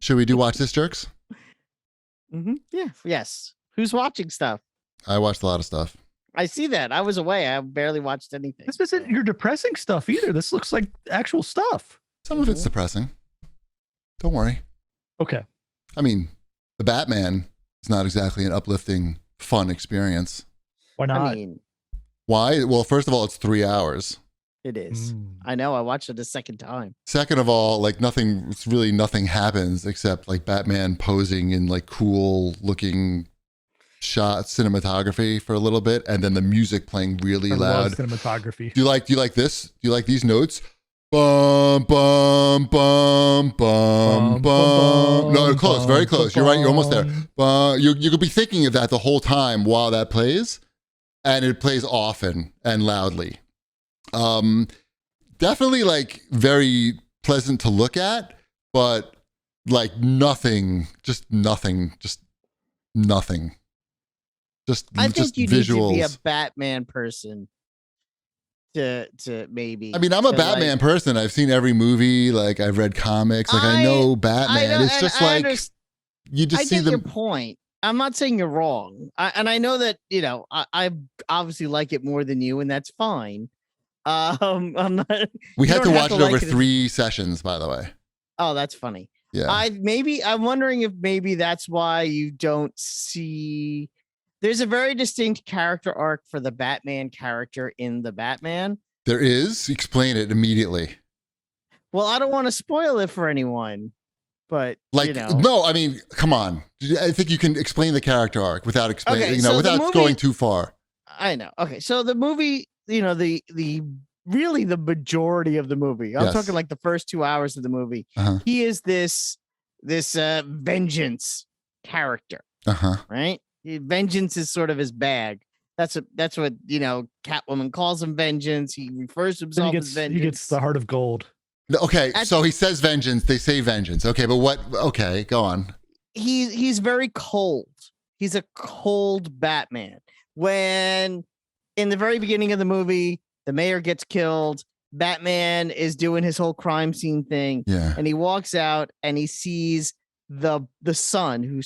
Should we do Watch This, Jerks? Yeah. Yes. Who's watching stuff? I watched a lot of stuff. I see that. I was away. I barely watched anything. This isn't your depressing stuff either. This looks like actual stuff. Some of it's depressing. Don't worry. Okay. I mean, the Batman is not exactly an uplifting, fun experience. Why not? I mean, Why? Well, first of all, it's 3 hours. it is. I know. I watched it a second time. Second of all, like nothing happens except like Batman posing in like cool looking shot cinematography for a little bit, and then the music playing really I loud. love cinematography. Do you like this? Do you like these notes? Bum bum bum bum bum. No, close, very close. You're right. You're almost there. You could be thinking of that the whole time while that plays, and it plays often and loudly. Definitely like very pleasant to look at, but like nothing. Just I think you visuals. need to be a Batman person to maybe. I mean, I'm a to, Batman like, person. I've seen every movie. Like I've read comics. Like I know Batman. It's just like you just I see get them. your point. I'm not saying you're wrong, and I know that I obviously like it more than you, and that's fine. I'm not. We you had to don't have watch it like over 3 sessions, by the way. Oh, that's funny. Yeah. I'm wondering if maybe that's why you don't see. There's a very distinct character arc for the Batman character in the Batman. There is. Explain it immediately. Well, I don't want to spoil it for anyone, but Like, no, I mean, come on. I think you can explain the character arc without explaining, Okay, so the without movie- going too far. I know. Okay, so the movie, the really the majority of the movie. I'm Yes. talking like the first 2 hours of the movie. Uh-huh. He is this vengeance character, Uh-huh. right? Vengeance is sort of his bag. That's what Catwoman calls him, vengeance. He refers to Then himself as vengeance. he gets the heart of gold. No, okay, so he says vengeance. They say vengeance. Okay, but what? Okay, go on. He's very cold. He's a cold Batman. When in the very beginning of the movie, the mayor gets killed, Batman is doing his whole crime scene thing, Yeah. and he walks out and he sees the son who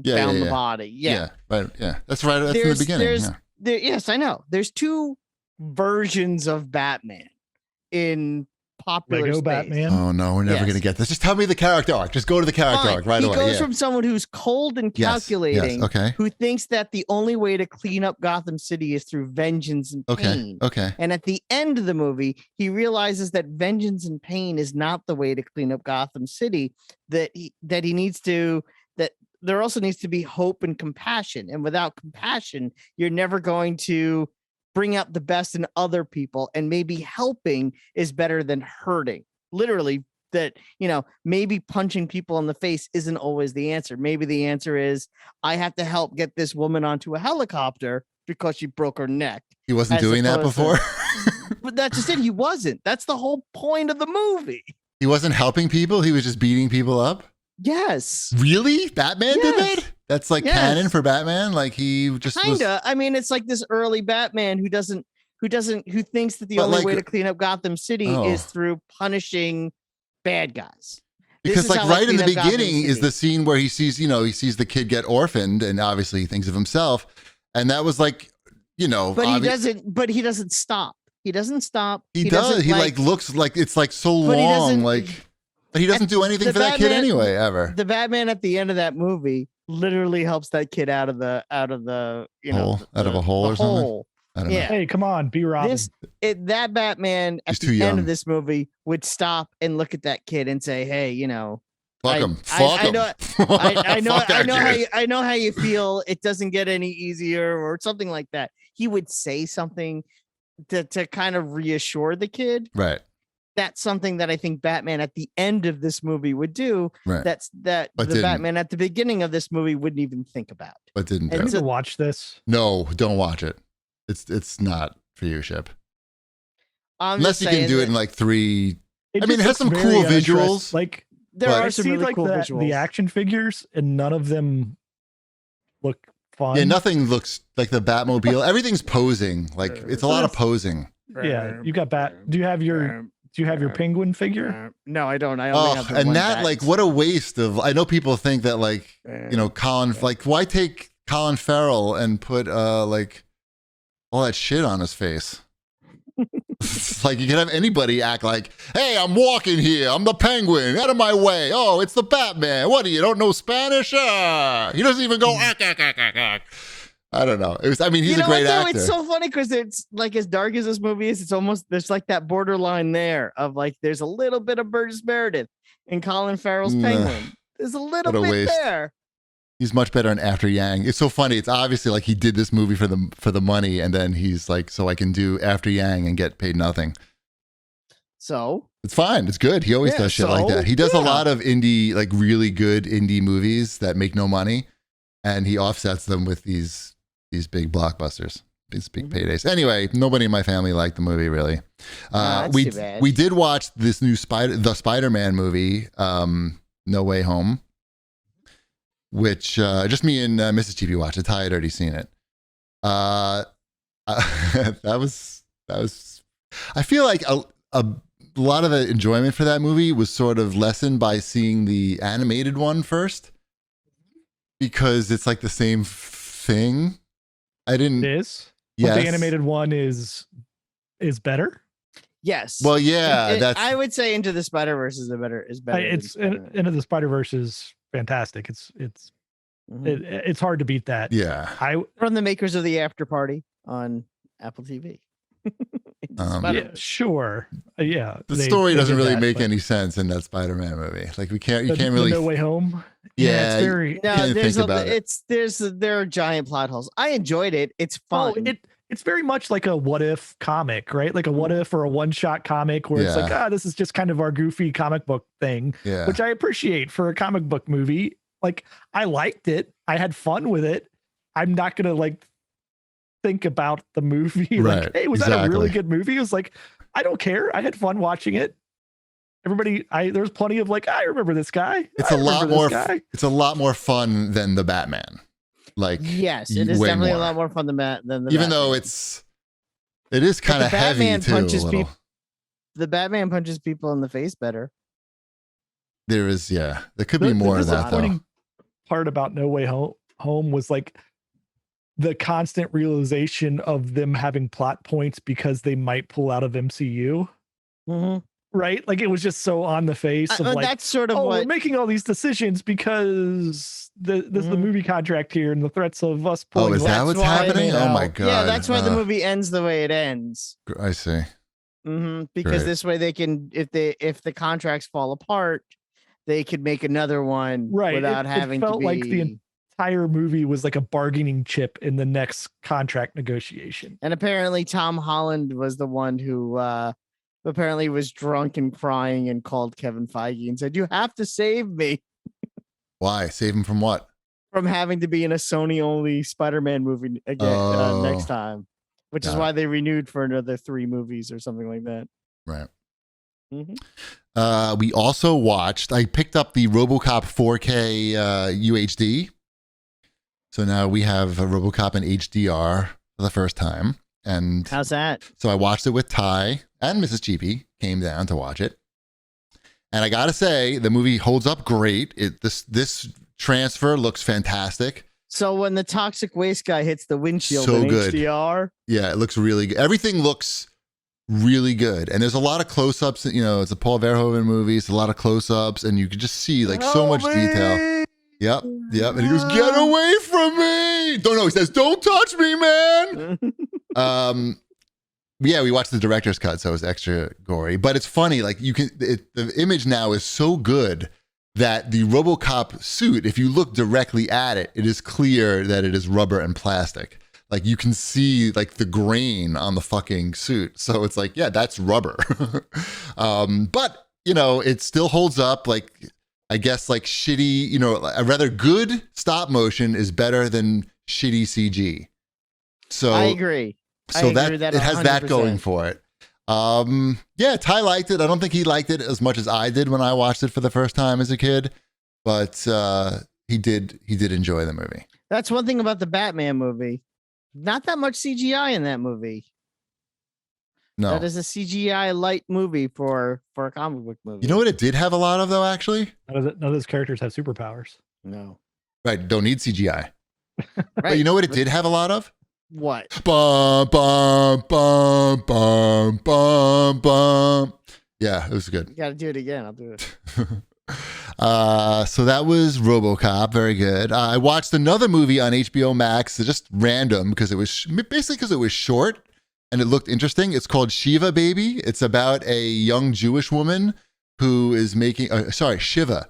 found the body. Yeah. Right. Yeah. That's right. That's in the beginning. Yes, I know. There's 2 versions of Batman in popular Lego space. Batman. Oh no, we're never Yes. going to get this. Just tell me the character arc. Just go to the character Fine. arc right away. He goes Yeah. from someone who's cold and Yes, calculating, okay. who thinks that the only way to clean up Gotham City is through vengeance and pain. Okay. And at the end of the movie, he realizes that vengeance and pain is not the way to clean up Gotham City. That there also needs to be hope and compassion. And without compassion, you're never going to bring out the best in other people. And maybe helping is better than hurting. Literally, that maybe punching people in the face isn't always the answer. Maybe the answer is I have to help get this woman onto a helicopter because she broke her neck. He wasn't doing that before. But that's just it. He wasn't. That's the whole point of the movie. He wasn't helping people. He was just beating people up. Yes. Really? Batman did Yes. that? That's like Yes. canon for Batman. Like he just Kinda. I mean, it's like this early Batman who thinks that the But only like- way to clean up Gotham City Oh. is through punishing bad guys. This Because is like how I right in clean the up Gotham beginning is City. the scene where he sees the kid get orphaned, and obviously he thinks of himself, and that was like, But he doesn't stop. He doesn't stop. He does. doesn't, He like looks like it's like so But he long, doesn't- but he doesn't do anything the for that kid Batman- anyway, ever. The Batman at the end of that movie literally helps that kid out of the Hole? Out of a hole the or something? hole. I don't Yeah. know. Hey, come on, be Robin. That Batman at He's too the end young. of this movie would stop and look at that kid and say, "Hey, Fuck him. Fuck him. I know, Fuck that kid. I know how you feel. It doesn't get any easier, or something like that." He would say something to kind of reassure the kid. Right. That's something that I think Batman at the end of this movie would do. Right. But the didn't. Batman at the beginning of this movie wouldn't even think about. But didn't And do. I need to watch this. No, don't watch it. It's not for you, Ship. I'm Unless just you can saying do it that in like 3. I mean, just it has looks some very cool uninteresting. visuals. Like there but- are I some see really like cool the visuals. action figures, and none of them look fun. Yeah, nothing looks like the Batmobile. Everything's posing. Like it's a lot of posing. Yeah, you got bat. Do you have your Do you have your penguin figure? No, I don't. I only have the and one that, bat. like, what a waste of. I know people think that, like, like, why take Colin Farrell and put like all that shit on his face? Like, you can have anybody act like, hey, I'm walking here. I'm the penguin. Out of my way. Oh, it's the Batman. What, you don't know Spanish? He doesn't even go, I don't know. He's a great actor. It's so funny because it's like, as dark as this movie is, it's almost, there's like that borderline there of like, there's a little bit of Burgess Meredith in Colin Farrell's Penguin. There's a little bit there. He's much better in After Yang. It's so funny. It's obviously like he did this movie for the money, and then he's like, so I can do After Yang and get paid nothing. So it's fine. It's good. He always does shit like that. He does a lot of indie, like really good indie movies that make no money, and he offsets them with these big blockbusters, these big paydays. Anyway, nobody in my family liked the movie really. We did watch this new Spider-Man movie, No Way Home, which just me and Mrs. GB watched it. Ty had already seen it. That was. I feel like a lot of the enjoyment for that movie was sort of lessened by seeing the animated one first, because it's like the same thing. I didn't. It is. Yes. But the animated one is better. yes. Well, yeah, that's. I would say Into the Spider-Verse is better. It's Into the Spider-Verse is fantastic. It's hard to beat that. Yeah. From the makers of The After Party on Apple TV. Yeah, sure. Yeah. The story doesn't really make any sense in that Spider-Man movie. Like, you can't really. No Way Home. Yeah, it's very. No, there are giant plot holes. I enjoyed it. It's fun. It's very much like a what if comic, right? Like a what if or a one shot comic where it's like, this is just kind of our goofy comic book thing, which I appreciate for a comic book movie. Like, I liked it. I had fun with it. I'm not going to like think about the movie. Like, hey, was that a really good movie? It was like, I don't care. I had fun watching it. Everybody, there's plenty of like, I remember this guy. It's a lot more fun than the Batman. Like, yes, it is definitely a lot more fun than the even Batman. though it is kind of heavy too. The Batman punches people in the face better. There could be more of that though. Part about No Way Home was like the constant realization of them having plot points because they might pull out of MCU. Mm-hmm. Right? Like, it was just so on the face of like, that's sort of we're making all these decisions because this is the movie contract here and the threats of us pulling. Oh, is that what's happening? Oh my God. Yeah, that's why the movie ends the way it ends. I see. Because this way they can, if the contracts fall apart, they could make another one without having to be. It felt like the entire movie was like a bargaining chip in the next contract negotiation. And apparently Tom Holland was the one who apparently was drunk and crying and called Kevin Feige and said, "You have to save me." Why? Save him from what? From having to be in a Sony-only Spider-Man movie again next time, which is why they renewed for another 3 movies or something like that. Right. We also watched, I picked up the Robocop 4K UHD. So now we have a Robocop in HDR for the first time. And how's that? So I watched it with Ty and Mrs. GP came down to watch it. And I got to say, the movie holds up great. This transfer looks fantastic. So when the toxic waste guy hits the windshield in good. HDR. Yeah, it looks really good. Everything looks really good. And there's a lot of close-ups. It's a Paul Verhoeven movie. It's a lot of close-ups. And you can just see like so much detail. Yep. And he goes, "Get away from me." He says, "Don't touch me, man." Yeah, we watched the director's cut, so it was extra gory. But it's funny, like the image now is so good that the Robocop suit, if you look directly at it, it is clear that it is rubber and plastic. Like, you can see like the grain on the fucking suit. So it's like, yeah, that's rubber. But it still holds up. Like, I guess like shitty, a rather good stop motion is better than shitty CG. So I agree. So that it has 100%. That going for it. Yeah, Ty liked it. I don't think he liked it as much as I did when I watched it for the first time as a kid, but he did enjoy the movie. That's one thing about the Batman movie. Not that much CGI in that movie. No. That is a CGI light movie for a comic book movie. You know what it did have a lot of though, actually? None of those characters have superpowers. No. Right. Don't need CGI. Right. But you know what it did have a lot of? What? Bum, bum, bum, bum, bum, bum. Yeah, it was good. You got to do it again. I'll do it. So that was Robocop. Very good. I watched another movie on HBO Max, just random because it was short and it looked interesting. It's called Shiva Baby. It's about a young Jewish woman who is making, Shiva.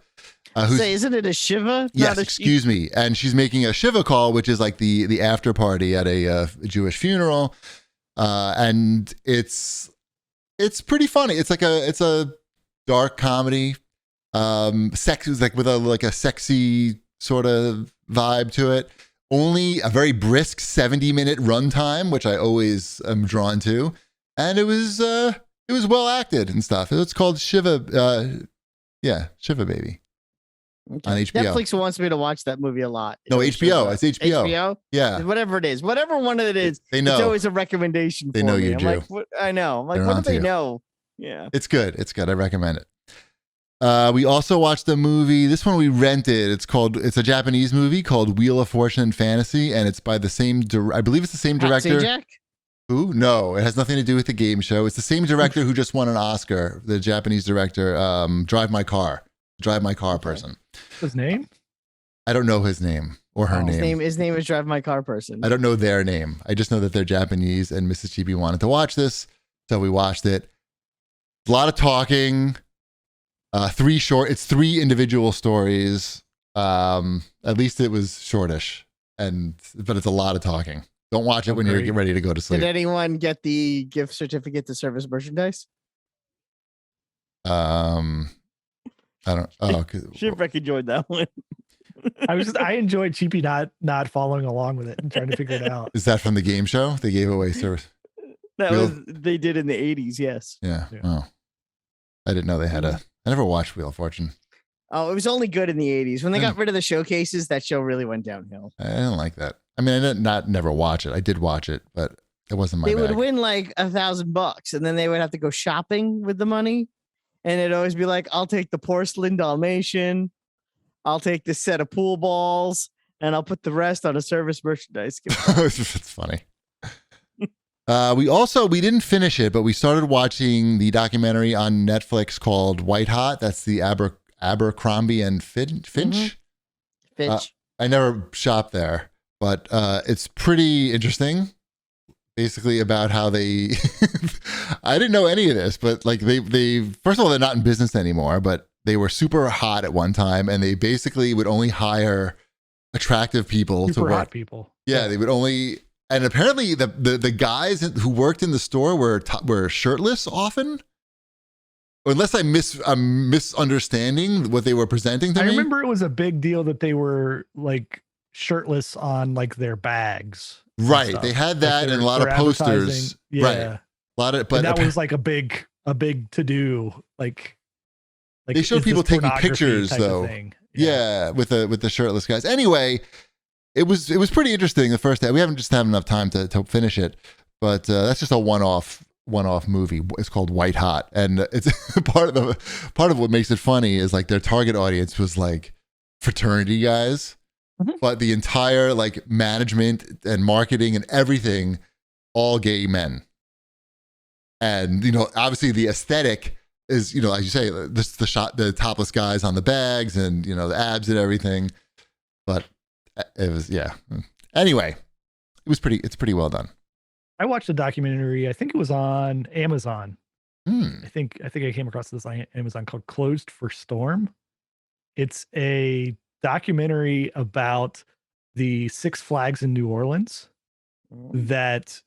Isn't it a Shiva? Yes, excuse me. And she's making a Shiva call, which is like the after party at a Jewish funeral. And it's pretty funny. It's a dark comedy. Sex is like with a sexy sort of vibe to it. Only a very brisk 70-minute runtime, which I always am drawn to. And it was well acted and stuff. It's called Shiva. Shiva Baby. Okay. On HBO. Netflix wants me to watch that movie a lot. No, HBO. It's HBO. HBO? Yeah. Whatever it is. Whatever one of it is. They know. It's always a recommendation for They know me. you're I'm Jew. like, what? I know. I'm like, They're what do onto they you. know? Yeah. It's good. It's good. I recommend it. We also watched a movie. This one we rented. It's a Japanese movie called Wheel of Fortune and Fantasy, and it's by the same, I believe it's the same director. Jack? Who? No, it has nothing to do with the game show. It's the same director who just won an Oscar, the Japanese director, Drive My Car person. His name? I don't know his name or her name. His name is Drive My Car person. I don't know their name. I just know that they're Japanese, and Mrs. Chibi wanted to watch this, so we watched it. A lot of talking. It's 3 individual stories. At least it was shortish, but it's a lot of talking. Don't watch it when you're getting ready to go to sleep. Did anyone get the gift certificate to Service Merchandise? I don't. Oh, Shipwreck enjoyed that one. I enjoyed Cheapy not following along with it and trying to figure it out. Is that from the game show? They gave away service. They did in the 80s, yes. Yeah. Oh, I didn't know they had I never watched Wheel of Fortune. Oh, it was only good in the 80s. When they got rid of the showcases, that show really went downhill. I didn't like that. I mean, I didn't never watch it. I did watch it, but it wasn't my They bag. would win like $1,000 and then they would have to go shopping with the money. And it'd always be like, I'll take the porcelain Dalmatian. I'll take this set of pool balls and I'll put the rest on a Service Merchandise gift. It's funny. We didn't finish it, but we started watching the documentary on Netflix called White Hot. That's the Abercrombie and Finch. Finch. I never shopped there, but it's pretty interesting. Basically about how they, I didn't know any of this, but like they first of all, they're not in business anymore, but they were super hot at one time, and they basically would only hire attractive people to work. Hot people. Yeah, they would only. And apparently, the guys who worked in the store were shirtless often. Unless I'm misunderstanding what they were presenting to me. I remember it was a big deal that they were like shirtless on like their bags. Right, they had that and a lot of posters. Yeah, right. A lot of, but that was like a big to do. Like they showed people taking pictures though. Yeah, with the shirtless guys. Anyway. It was pretty interesting the first day. We haven't just had enough time to finish it, but that's just a one-off movie. It's called White Hot, and it's part of what makes it funny is like their target audience was like fraternity guys, but the entire like management and marketing and everything, all gay men. And obviously the aesthetic is as you say, the topless guys on the bags and the abs and everything, but. It was Anyway, it's pretty well done. I watched a documentary. I think it was on Amazon. I think I came across this on Amazon called "Closed for Storm." It's a documentary about the Six Flags in New Orleans that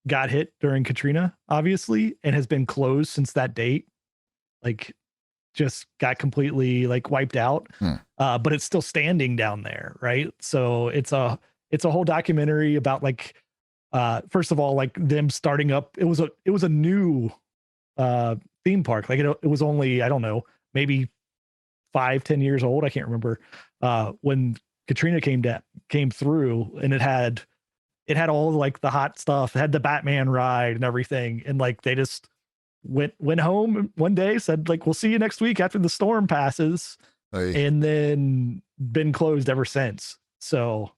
got hit during Katrina, obviously, and has been closed since that date. Like. Just got completely like wiped out, but it's still standing down there, right? So it's a whole documentary about like, first of all, like them starting up. It was a new theme park. Like it was only, I don't know, maybe 5-10 years old. I can't remember when Katrina came through, and it it had all like the hot stuff. It had the Batman ride and everything. And like they just went home one day, said like, we'll see you next week after the storm passes. And then been closed ever since. So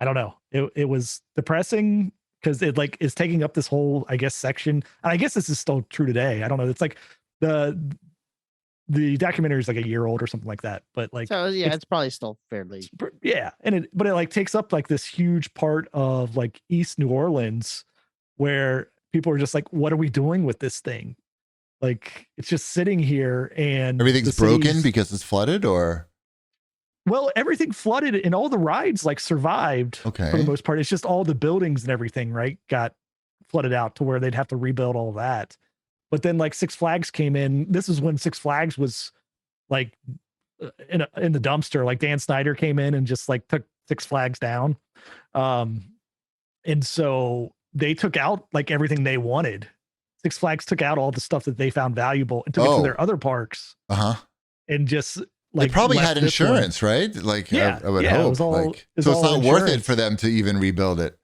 I don't know. It was depressing because it like is taking up this whole, I guess, section. And I guess this is still true today. I don't know. It's like the documentary is like a year old or something like that. But like, so yeah, it's probably still fairly. Yeah. But it like takes up like this huge part of like East New Orleans where people are just like, what are we doing with this thing? Like it's just sitting here and everything's broken because it's flooded, or well, everything flooded and all the rides like survived for the most part. It's just all the buildings and everything, right, got flooded out to where they'd have to rebuild all that. But then like Six Flags came in. This is when Six Flags was like in the dumpster. Like Dan Snyder came in and just like took Six Flags down. And so they took out like everything they wanted. Six Flags took out all the stuff that they found valuable and took it to their other parks. And just like they probably had insurance, right? Like yeah, I would hope. So it's not worth it for them to even rebuild it.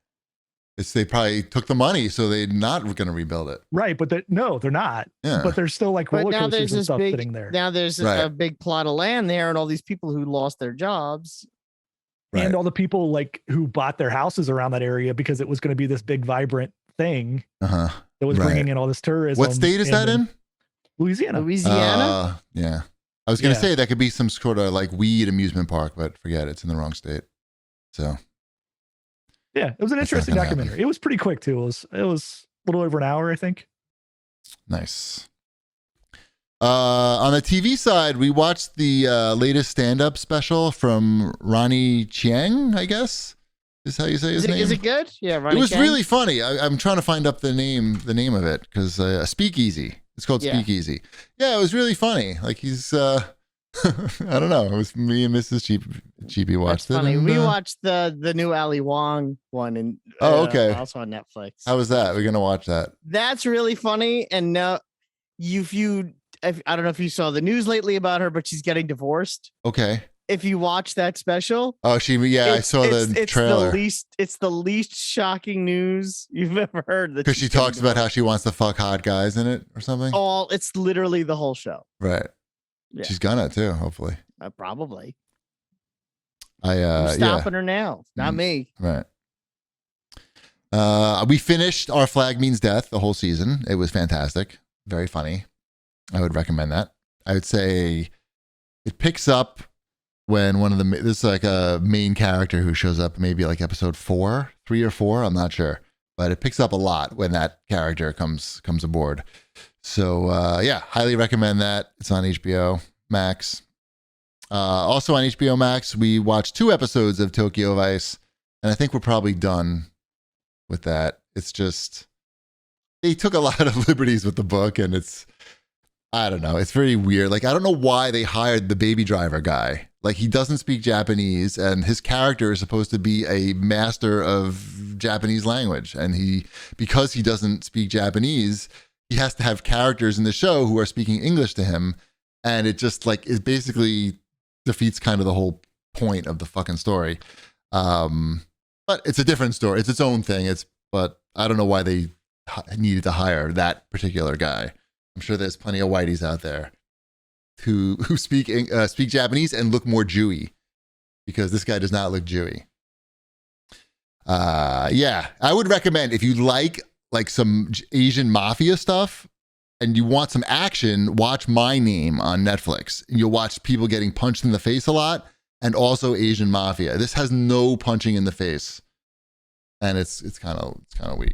They probably took the money, so they're not going to rebuild it. Right, but they're not. Yeah. But there's still like roller coasters and stuff sitting there. Now there's a big plot of land there, and all these people who lost their jobs. Right. And all the people like who bought their houses around that area because it was going to be this big, vibrant thing that was bringing in all this tourism. What state is that in? Louisiana. Yeah. I was going to say that could be some sort of like weed amusement park, but forget it. It's in the wrong state. So. Yeah, it was an interesting documentary. It was pretty quick too. It was a little over an hour, I think. Nice. On the TV side, we watched the latest stand-up special from Ronnie Chiang, I guess is how you say his name. Is it good? Yeah, Ronnie It was Chiang? really funny. I'm trying to find up the name of it because Speakeasy. It's called Speakeasy. Yeah, it was really funny. Like he's, I don't know. It was me and Mrs. Cheapy watched it. Funny. And, we watched the new Ali Wong one, and okay, also on Netflix. How was that? We're gonna watch that. That's really funny. And I don't know if you saw the news lately about her, but she's getting divorced. Okay. If you watch that special, I saw the trailer. It's the least shocking news you've ever heard. Because she talks about how she wants to fuck hot guys in it or something. It's literally the whole show. Right. Yeah. She's gonna too, hopefully. Probably. I'm stopping her now. Not me. Right. We finished Our Flag Means Death, the whole season. It was fantastic. Very funny. I would recommend that. I would say it picks up when this is like a main character who shows up maybe like episode 3 or 4. I'm not sure, but it picks up a lot when that character comes aboard. So highly recommend that. It's on HBO Max. Also on HBO Max, we watched 2 episodes of Tokyo Vice, and I think we're probably done with that. It's just they took a lot of liberties with the book, and I don't know. It's very weird. Like, I don't know why they hired the Baby Driver guy. Like, he doesn't speak Japanese, and his character is supposed to be a master of Japanese language. And because he doesn't speak Japanese, he has to have characters in the show who are speaking English to him. And it just like, it basically defeats kind of the whole point of the fucking story. But it's a different story. It's its own thing. But I don't know why they needed to hire that particular guy. I'm sure there's plenty of whiteys out there who speak Japanese and look more Jewy, because this guy does not look Jewy. I would recommend, if you like some Asian mafia stuff and you want some action, watch My Name on Netflix. You'll watch people getting punched in the face a lot, and also Asian mafia. This has no punching in the face, and it's kind of weak.